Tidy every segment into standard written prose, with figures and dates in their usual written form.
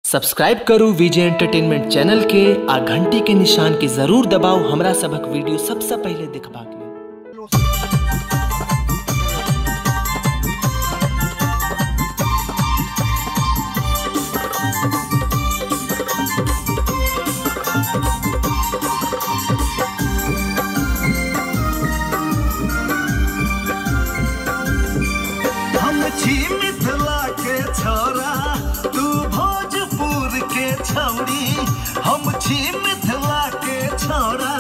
Subscribe करू विजय entertainment channel के आ घंटी के निशान के जरूर दबाओ हमरा सबक वीडियो सबसे पहले देखबाक लेल। हम छी मिथिला के छोरा तू भोजपुर के छौरी। हम छी मिथिला के छोरा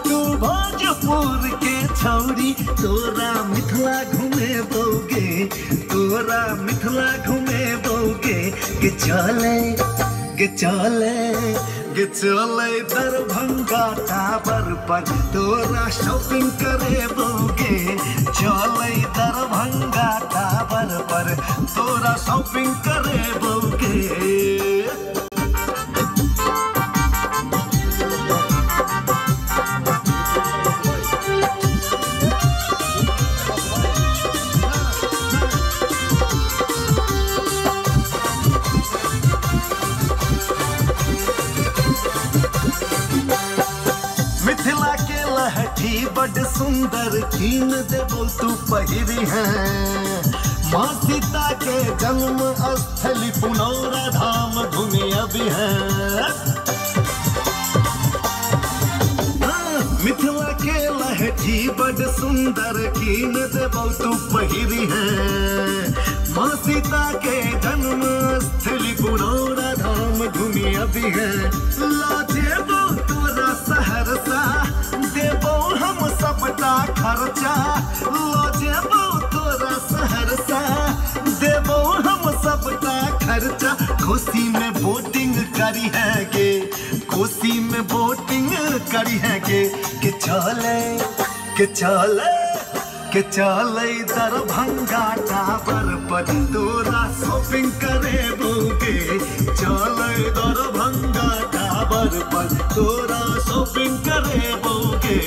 तू भोजपुर के छौरी। तोरा मिथिला घूमे बोगे, तोरा मिथिला घूमे बोगे। के चले के चले के चले दरभंगा टावर पर तोरा शॉपिंग करे बोगे। चले दरभंगा टावर पर तोरा शॉपिंग करे बोगे। मिथिला के लहठी बड़ सुंदर कीन देबो तू पहिरी है। माँ सीता के जन्म स्थली पुनौरा धाम घूमे अभी है। मिथिला के लहठी बड़ सुंदर कीन देबो तू पहिरी है। माँ सीता के जन्म स्थली पुनौरा धाम घूमे अभी है। लाजेबो तोरा सहरसा देबो हम सबटा खर्चा। लाजेबो तोरा सहरसा देबो हम सबटा खर्चा। कोसी में बोटिंग करी है गे, कोसी में बोटिंग करी है गे। के चले के चले के चले दरभंगा टावर पर तोरा शॉपिंग करे बोगे। चले दरभंगा टावर पर तोरा शॉपिंग करे बोगे।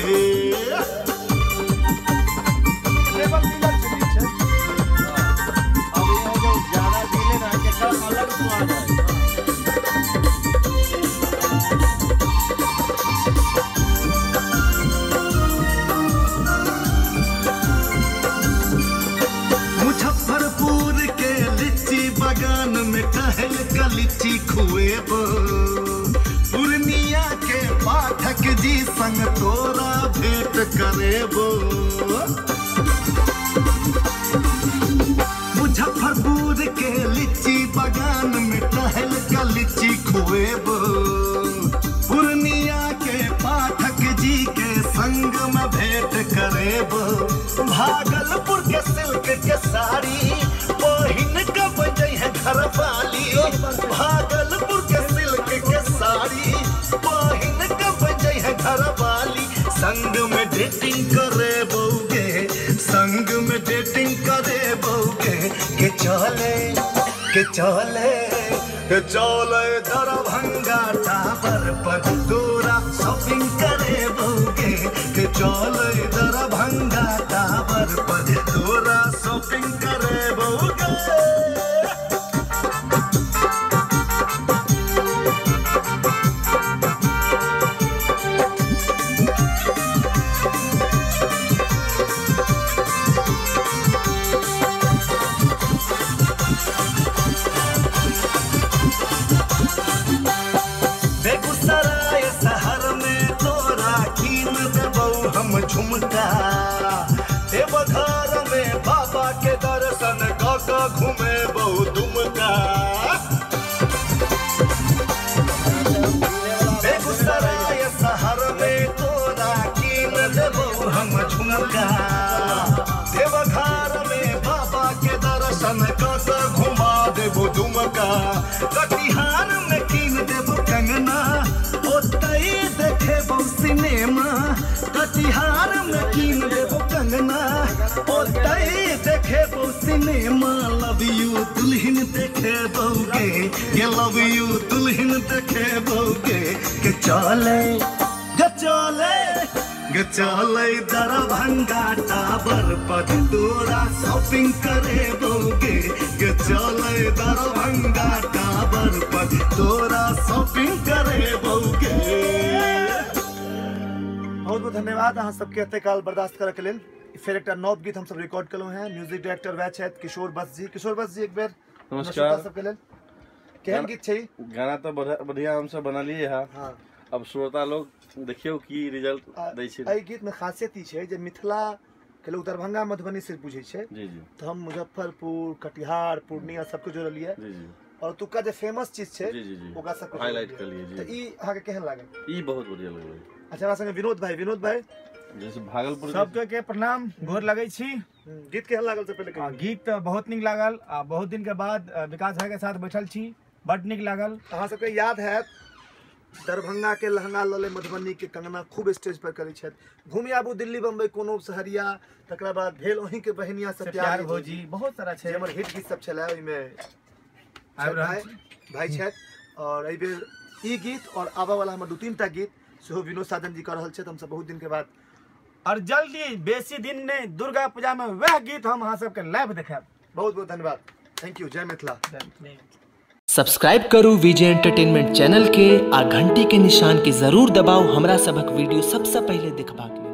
मुजफ्फरपुर के लीची बगान में टहल का लीची खुएबो। पूर्णिया के पाठक जी संग तोरा भेंट करेबो। मुजफ्फरपुर के लीची बगान में टहल का लीची खुएबो। पूर्णिया के पाठक जी के संग में भेंट करेबो। भागलपुर के सिल्क के साड़ी पहिन के बजै है घर वाली। भागलपुर के सिल्क के साड़ी पहिन के बजै है घर वाली। संग में डेटिंग करे बोगे, संग में डेटिंग करे बोगे। के चले के चले के चले दरभंगा टावर पर तोरा शॉपिंग करे बोगे। के चले दरभंगा टावर पर तोरा शॉपिंग करे बोगे। बेगूसराय शहर में तोरा कीन देबो हम झुमका। देवघर में बाबा के दर्शन क घूमेबो दुमका। बेगूसराय शहर में तोरा कीन देबो हम झुमका। देवघर में बाबा के दर्शन क घुमा देबो दुमका। कटिहार में कीन देबो कंगना, ओतई देखेबो सिनेमा। कटिहार में कीन देबो कंगना, ओतई देखेबो सिनेमा। लव यू दुल्हन देखेबोगे, ये लव यू दुल्हन देखेबोगे। के चले के चले गे चले दरभंगा टावर पर तोरा शॉपिंग करेबोगे गे चले दरभंगा टावर पर तोरा शॉपिंग करेबोगे। बहुत बहुत धन्यवाद अहाँ सबके एते काल बर्दाश्त करके लेल। फिर एक नव गीत हम सब रिकॉर्ड कलो हैं। म्यूजिक डायरेक्टर वह छथि किशोर बस जी। किशोर बस जी एक बेर नमस्कार सबके लेल। केहन गीत छै? गाना तो बढ़िया हम सब बनलिए है। हाँ अब श्रोता लोग देखियो की रिजल्ट दै छै। एहि गीत में खासियत ई छै जे मिथिला के लोग दरभंगा मधुबनी से पूछे छै। जी जी। तो हम मुजफ्फरपुर कटिहार पूर्णिया सबके जोड़लिए। जी जी। और तुका जे फेमस चीज छै जी जी जी ओकरा सबके हाईलाइट कर लिए जी। तो ई अहाँ के केहन लागल? ई बहुत बढ़िया लगल। अच्छा हमरा संगे विनोद भाई जैसे भागलपुर सबके प्रणाम गोर लगै छी। गीत केहन लागल से पहले? गीत बहुत नीक लागल। बहुत दिन के बाद विकास भाई के साथ बैठल छी, बड नीक लागल। अहाँ सबके याद है दरभंगा के लहंगा लले मधुबनी के कंगना खूब स्टेज पर करै छथि। घूमि आबू दिल्ली बम्बई कोनो सहरिया तकरा बाद भेल ओही के बहनिया से प्यार भोजी बहुत सारा छै हमर हिट गीत सब छलै। ओइ में भाई छथि और एहि बेर ई गीत और आबा वाला हमर 2-3 टा गीत सेहो विनोद साधन जी कर रहल छथि। हम सब बहुत दिन के बाद और जल्दी बेसी दिन नहीं दुर्गा पूजा में वह गीत हम अहाँ सबके लाइव देखाब। बहुत बहुत धन्यवाद। Thank you. जय मिथिला। सब्सक्राइब करू विजय एंटरटेनमेंट चैनल के आ घंटी के निशान के जरूर दबाओ हमरा सबक वीडियो सबसे पहले देखबाक लेल।